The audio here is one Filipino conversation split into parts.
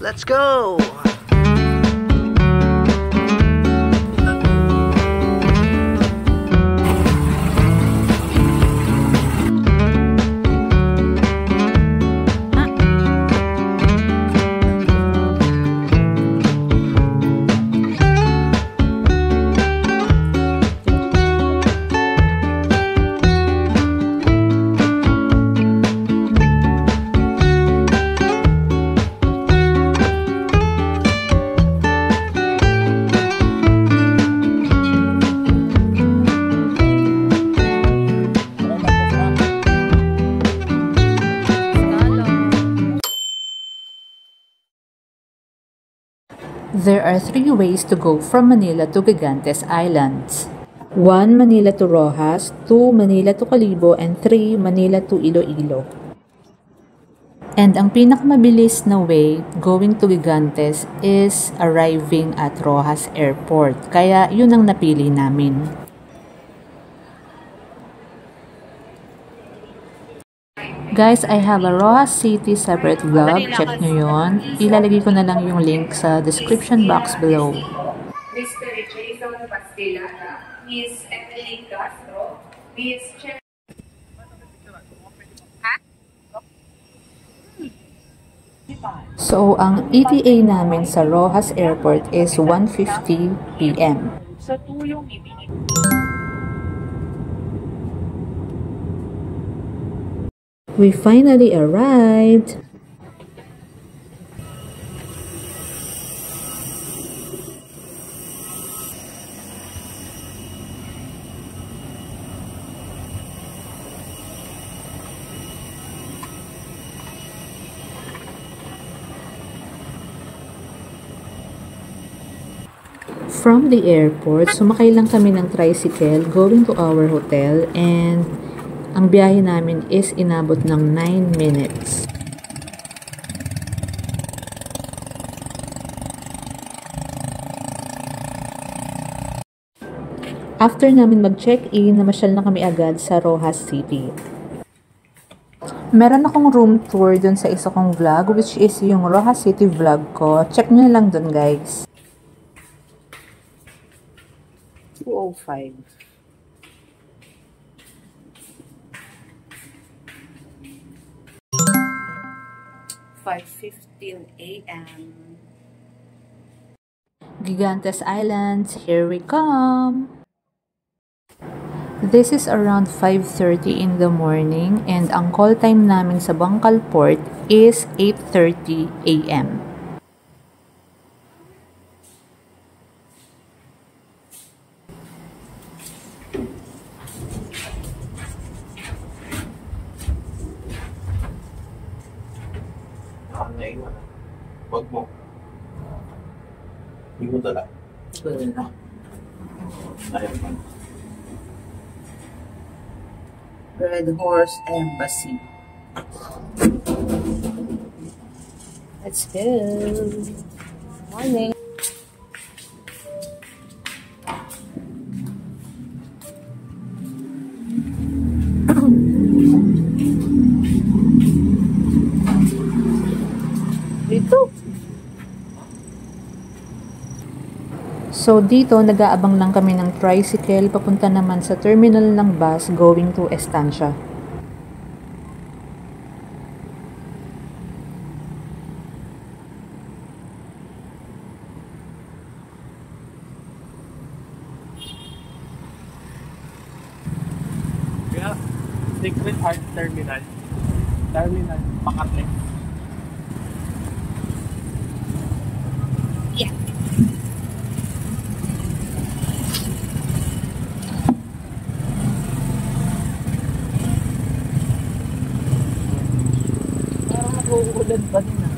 Let's go! There are 3 ways to go from Manila to Gigantes Islands. 1. Manila to Roxas, 2. Manila to Kalibo, and 3. Manila to Iloilo. And ang pinakamabilis na way going to Gigantes is arriving at Roxas Airport. Kaya yun ang napili namin. Guys, I have a Roxas City separate vlog. Check nyo yun. Ilalagay ko na lang yung link sa description box below. Mr. Jason Pastilana, Miss Emily Castro, Miss So, ang ETA namin sa Roxas Airport is 1:50 PM. Sa tulong ibigay. We finally arrived! From the airport, sumakay lang kami ng tricycle going to our hotel, and ang biyahe namin is inabot ng 9 minutes. After namin mag-check-in, namasyal na kami agad sa Roxas City. Meron akong room tour dun sa isa kong vlog, which is yung Roxas City vlog ko. Check nyo lang dun, guys. 2:05. 5:15 a.m. Gigantes Islands, here we come! This is around 5:30 in the morning, and ang call time namin sa Bangkal Port is 8:30 a.m. Wag mo. Hindi mo dala. Ayaw man. Red Horse Embassy. Let's go. Morning. Dito. So dito, nag-aabang lang kami ng tricycle papunta naman sa terminal ng bus going to Estancia. Kaya, Sacred Heart Terminal. Terminal, Makati. Yeah. Parang nag-uulan ba din ah?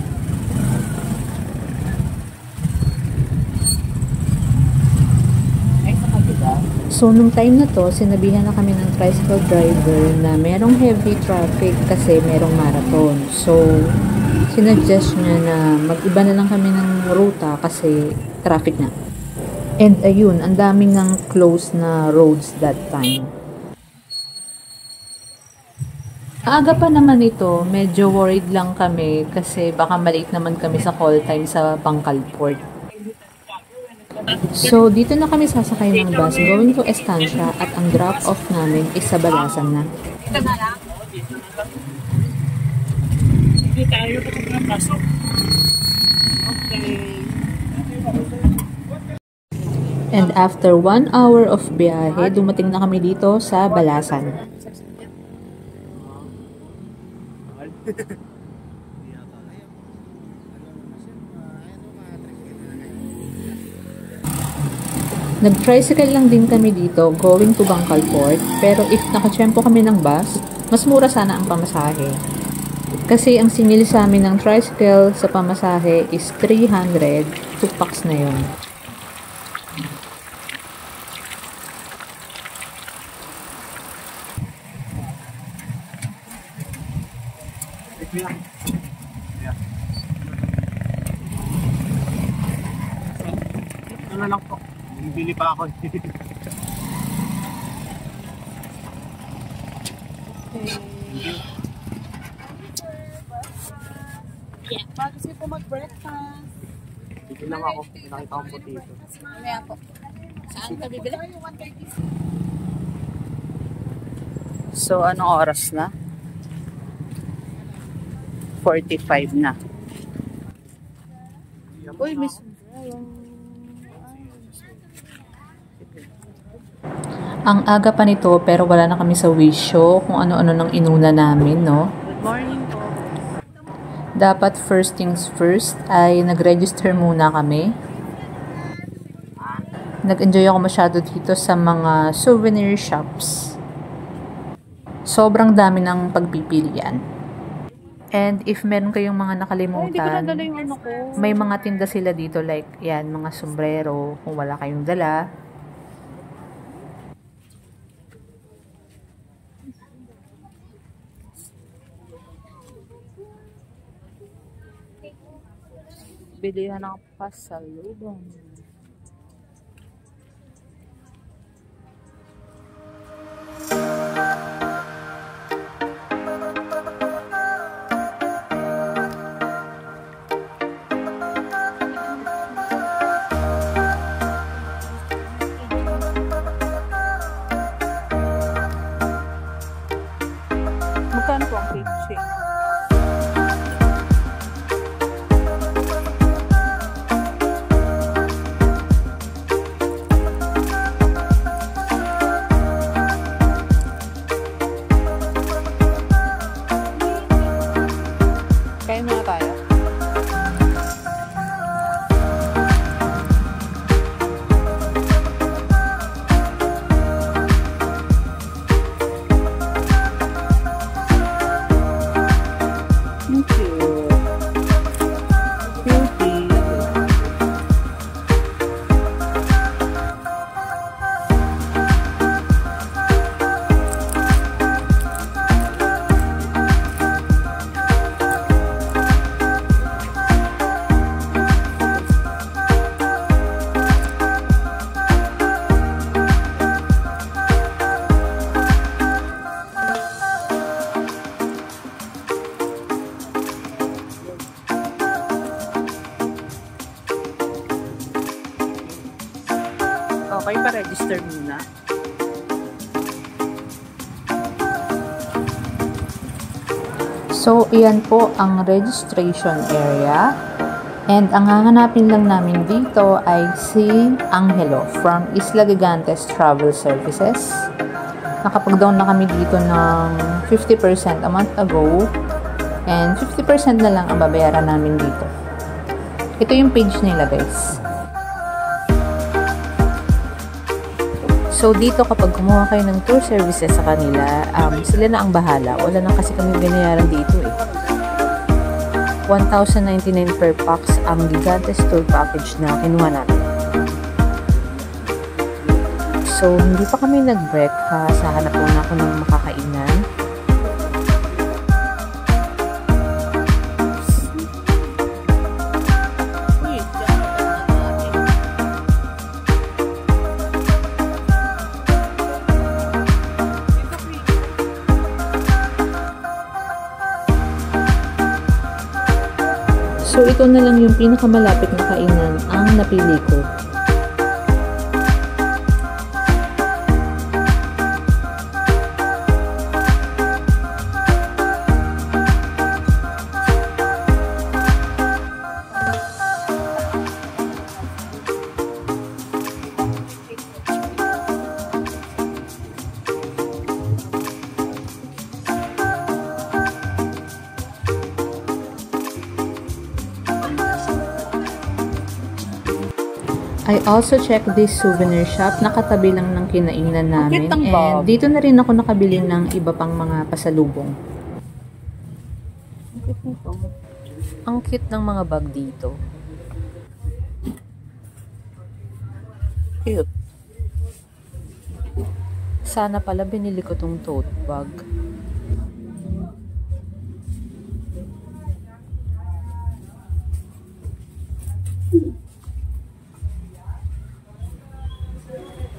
So, nung time na to, sinabihan na kami ng tricycle driver na merong heavy traffic kasi merong marathon. So, sinuggest niya na mag-iba na lang kami ng ruta kasi traffic na. And ayun, ang daming ng closed na roads that time. Aga pa naman ito, medyo worried lang kami kasi baka malate naman kami sa call time sa Bangkalport. So, dito na kami sasakay ng bus going to Estancia at ang drop-off namin is sa Balasan na. Hindi tayo pasok. Okay. And after 1 hour of biyahe, dumating na kami dito sa Balasan. Nag-tricycle lang din kami dito going to Bangkalport, pero if nakatsyempo kami ng bus, mas mura sana ang pamasahe. Kasi ang singil sa amin ng tricycle sa pamasahe is 300, 2 packs na yun. Ito na lang po. Bibili pa ako. Bago siya po mag-breakfast. Dito lang ako. Nakita ko po dito. Mamaya po. Saan ka bibili? So, anong oras na? 45 na. Uy, miss. Ang aga pa nito pero wala na kami sa wisyo kung ano-ano nang inuna namin, no? Good morning po. Dapat first things first ay nag-register muna kami. Nag-enjoy ako masyado dito sa mga souvenir shops. Sobrang dami ng pagpipilian. And if meron kayong mga nakalimutan, may mga tinda sila dito like yan, mga sombrero kung wala kayong dala. Bilihan ng pasalubong. Magkano po ang cake? Kain muna tayo. Thank you. Beauty. Okay, pa-register muna. So, iyan po ang registration area. And ang hahanapin lang namin dito ay si Angelo from Isla Gigantes Travel Services. Nakapag-down na kami dito ng 50% a month ago. And 50% na lang ang babayaran namin dito. Ito yung page nila, guys. So, dito kapag kumuha kayo ng tour services sa kanila, sila na ang bahala. Wala na kasi kami binayaran dito eh. 1,099 per pax ang Gigantes tour package na kinuha natin. So, hindi pa kami nag-break ha. Sa hanap muna ako ng makakainan. So ito na lang yung pinakamalapit na kainan ang napili ko. I also checked this souvenir shop. Nakatabi lang ng kinainan namin. Cute ng And bag. dito na rin ako nakabili ng iba pang mga pasalubong. Ang cute ng mga bag dito. Cute. Sana pala binili ko tong tote bag.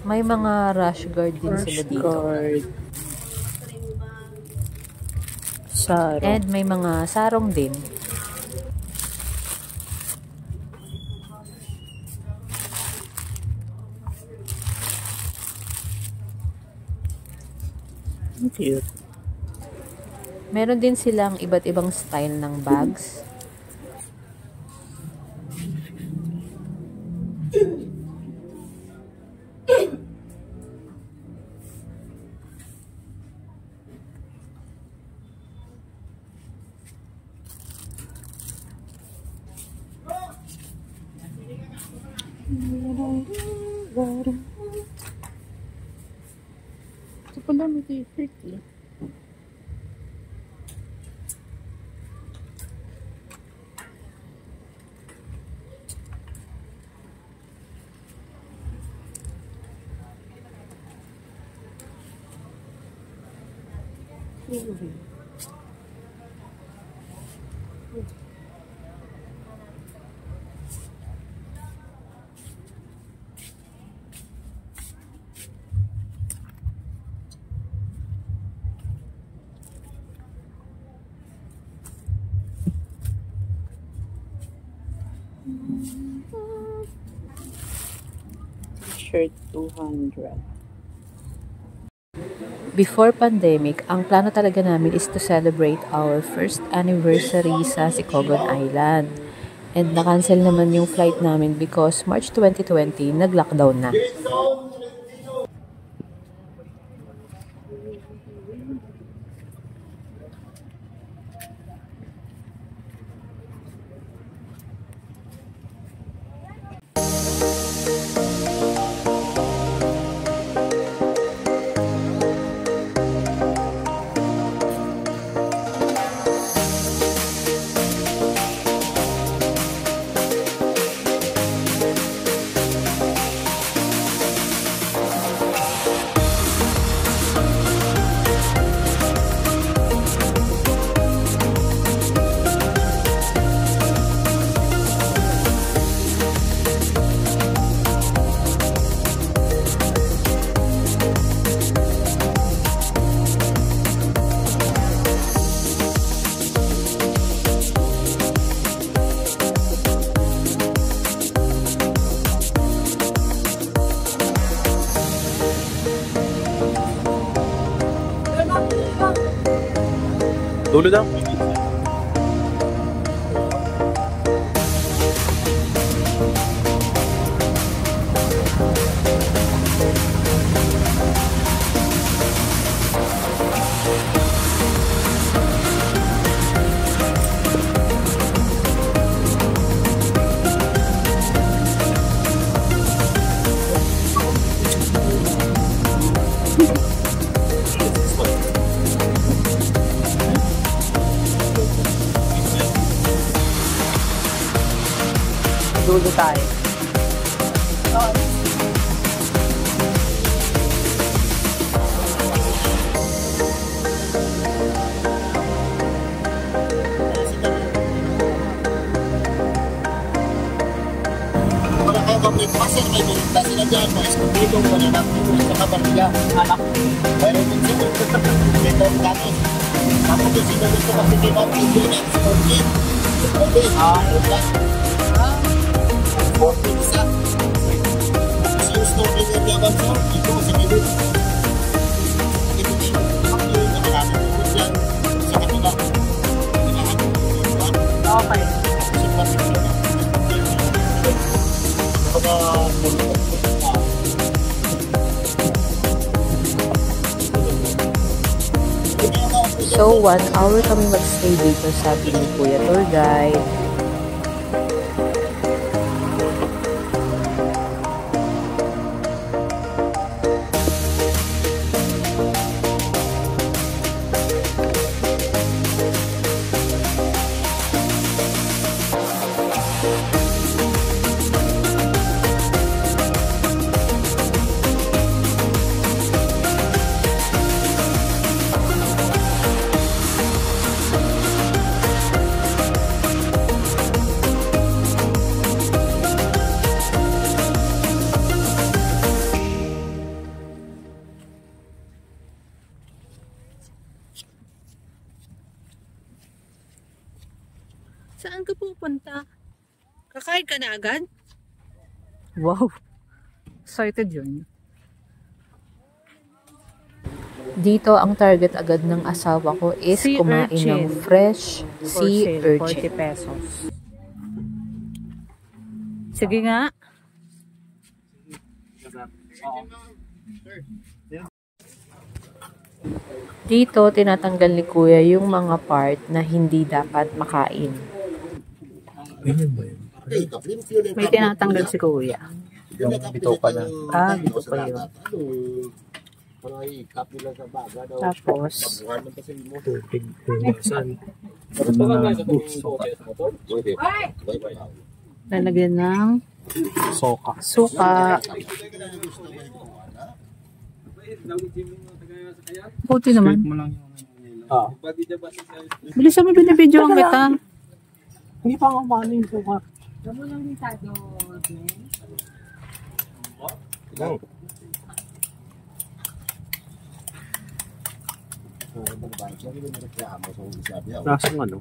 May mga rash guard din sila dito. Guard. Sarong. And may mga sarong din. Cute. Meron din silang iba't ibang style ng bags. Ito pala may t-shirt eh. T-shirt 200. Before pandemic, ang plano talaga namin is to celebrate our first anniversary sa Sicogon Island. And na-cancel naman yung flight namin because March 2020, nag-lockdown na. Dulo daw. Dulo tayo. Wala kayo complete passer kay Minta sila dyan. Mga eskubido, wala na po. Sa kabarya, anak. Pero yung sila, ito ang kanos. Tapos yung sila gusto kasi kay Mami, hindi na exported. Okay. Plus. 40 isa. Tapos yung snorkeling at yaban sir, ito sa gilid. Ito din. Ang yung nakalatang turot yan sa kanila. Kailangan yung turot. Okay. Kasi pati sila. Kapag So, 1 hour kami magstay dito, sabi ni Kuya Tour Guide. Saan ka pupunta? Kakain ka na agad? Wow! Excited yun. Dito, ang target agad ng asawa ko is Sea kumain urchin. ng fresh For sea sale, urchin. 40 pesos. Sige nga. Dito, tinatanggal ni Kuya yung mga part na hindi dapat makain. May tinatanggal si Kuya. yung bito pa na. Bito pa yun. Tapos, lalagyan ng suka. Puti naman. Bilisan mo binibidyo ang kita. Hindi pa ako paano yung suka. Lasang ano?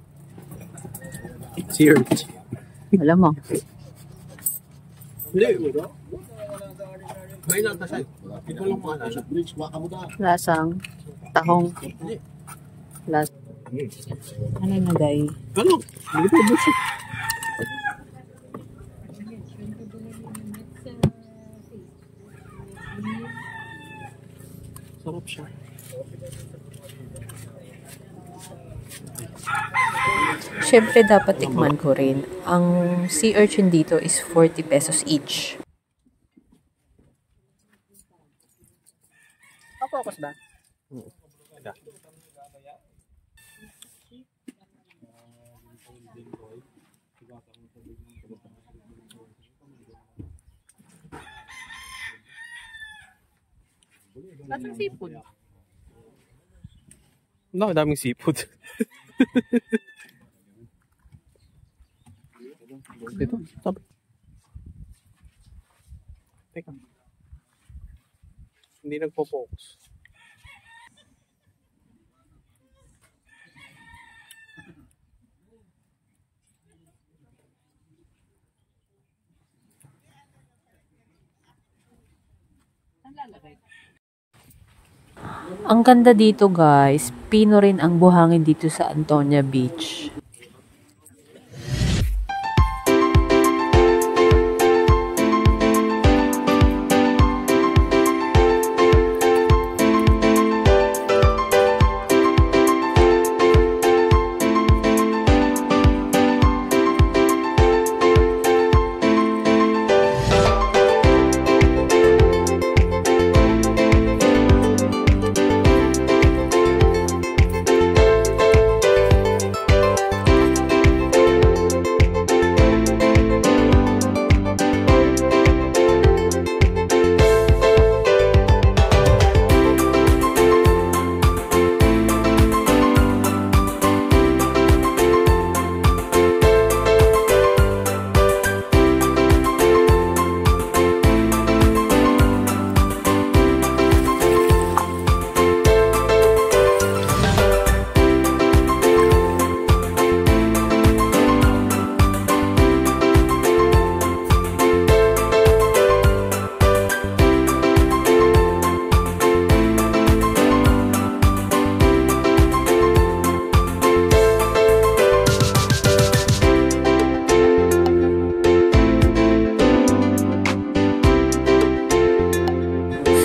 Sea urchin. Alam mo. Hindi. May nata siya. Hindi ko lang maalala. Lasang tahong. Ano na guys? Ano? Hindi pa busi. Sarap siya. Siyempre, dapat tikman ko rin. Ang sea urchin dito is 40 pesos each. Focus ba? Lasang seafood. No, daming seafood. Dito, sabi. Teka. Hindi nagpo-focus. Ang ganda dito guys, pino rin ang buhangin dito sa Antonia Beach.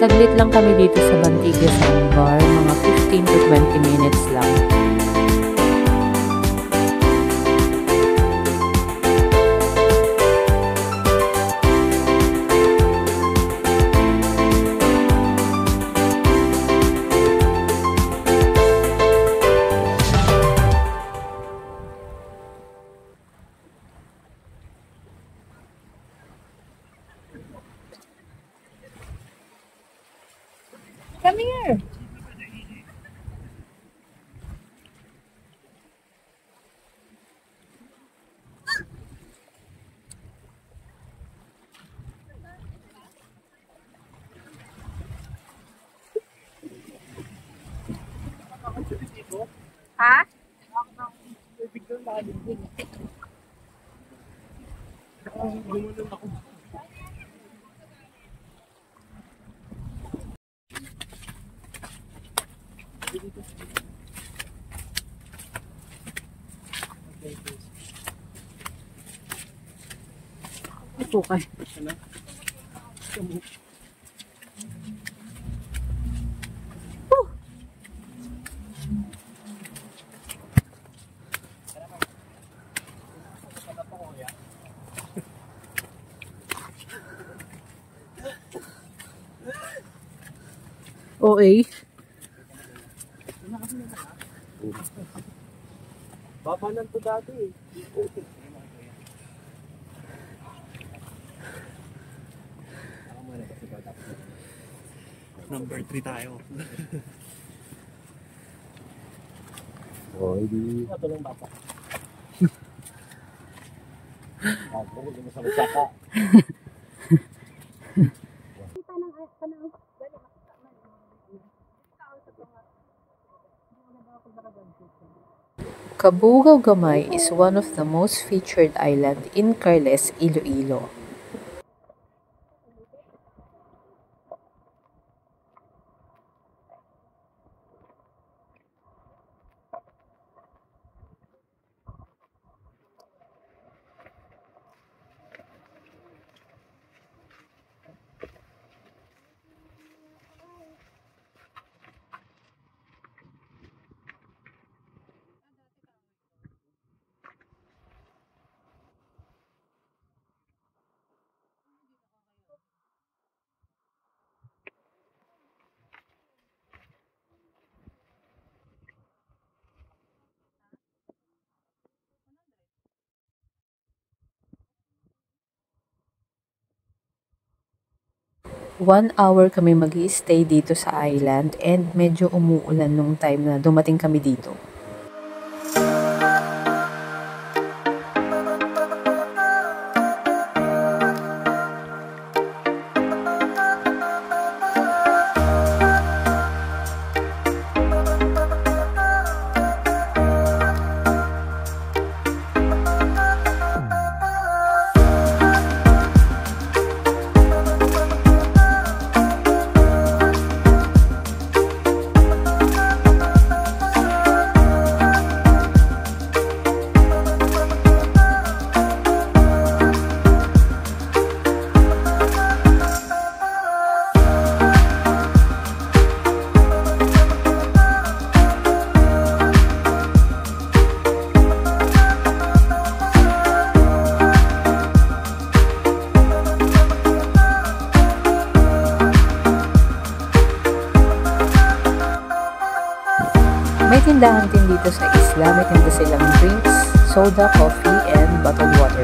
Saglit lang kami dito sa Bantiga Sandbar, mga 15 to 20 minutes lang. Come here. Ha? Ito kay. OA. Babanan to dati eh. Number 3 tayo. Oh, hindi. Tulong bata. Ako, hindi mo sa masaka. Cabugao Gamay is one of the most featured island in Carles, Iloilo. One hour kami mag-i-stay dito sa island and medyo umuulan nung time na dumating kami dito. May tindahan din dito sa isla, may tinda silang drinks, soda, coffee, and bottled water.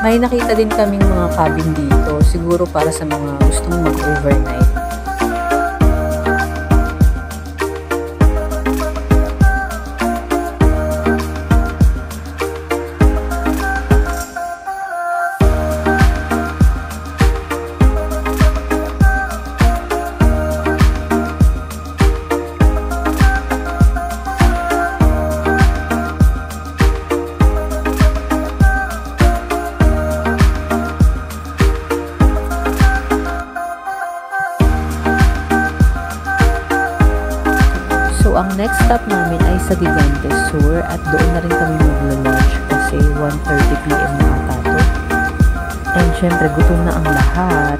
May nakita din kaming mga cabin dito, siguro para sa mga gustong mag-overnight. So, ang next stop namin ay sa Gigantes Sur at doon na rin kami mag-lunch kasi 1:30 PM na ata to. And syempre, gutom na ang lahat.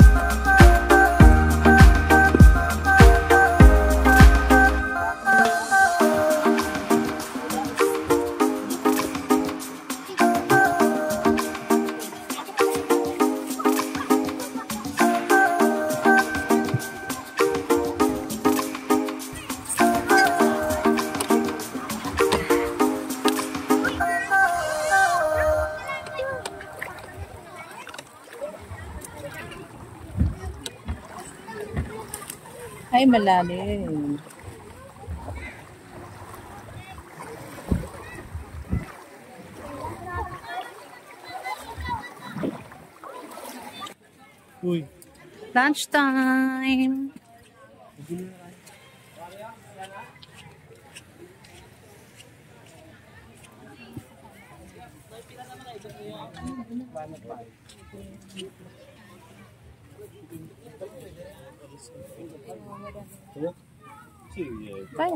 Ay, malalim. Uy. Lunchtime. Kaya.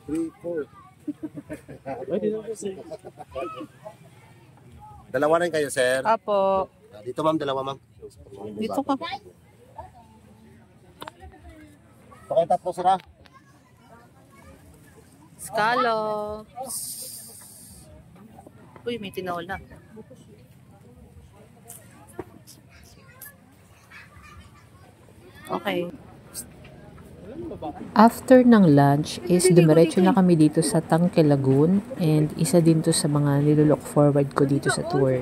3, 4. Dalawa rin kayo, sir. Apo. Dito, ma'am. Dalawa, ma'am. Dito ka. Ito kayo tatlo, sir, ha? Scallops. Uy, may tinola. Okay. After ng lunch is dumiretso na kami dito sa Tangke Lagoon and isa din to sa mga nilulook forward ko dito sa tour.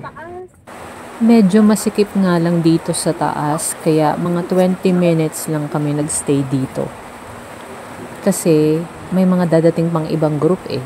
Medyo masikip nga lang dito sa taas kaya mga 20 minutes lang kami nagstay dito. Kasi may mga dadating pang ibang group eh.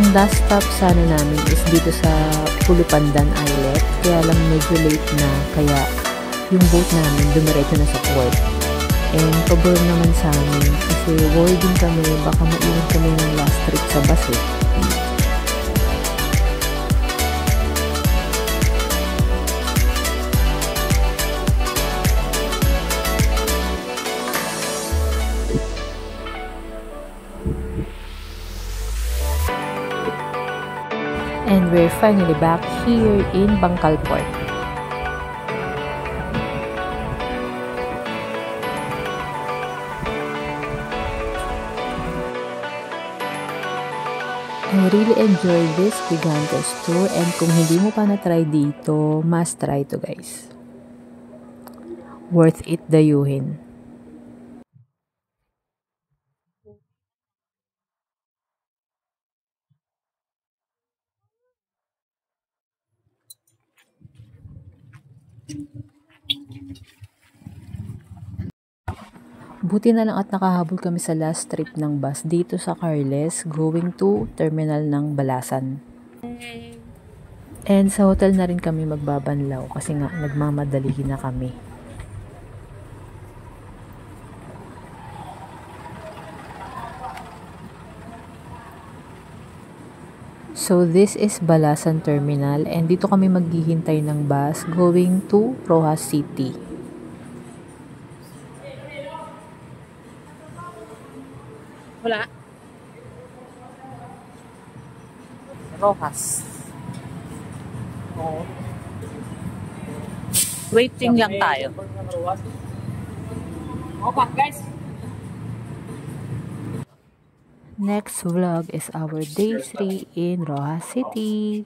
Ang last stop sana namin is dito sa Pulupandan Islet. Kaya lang medyo late na, kaya yung boat namin dumiretso na sa port. And pabor naman sa amin kasi worried din kami baka maiwan kami ng last trip sa bus eh. And we're finally back here in Bangkal Port. I really enjoyed this Gigantes tour and kung hindi mo pa na-try dito, must try to guys. Worth it dayuhin. Buti na lang at nakahabol kami sa last trip ng bus dito sa Carles going to terminal ng Balasan. And sa hotel na rin kami magbabanlaw kasi nga nagmamadali na kami. So So this is Balasan Terminal and dito kami maghihintay ng bus going to Rojas City. Wala. Rojas. Waiting lang tayo. Next vlog is our day 3 in Rojas City.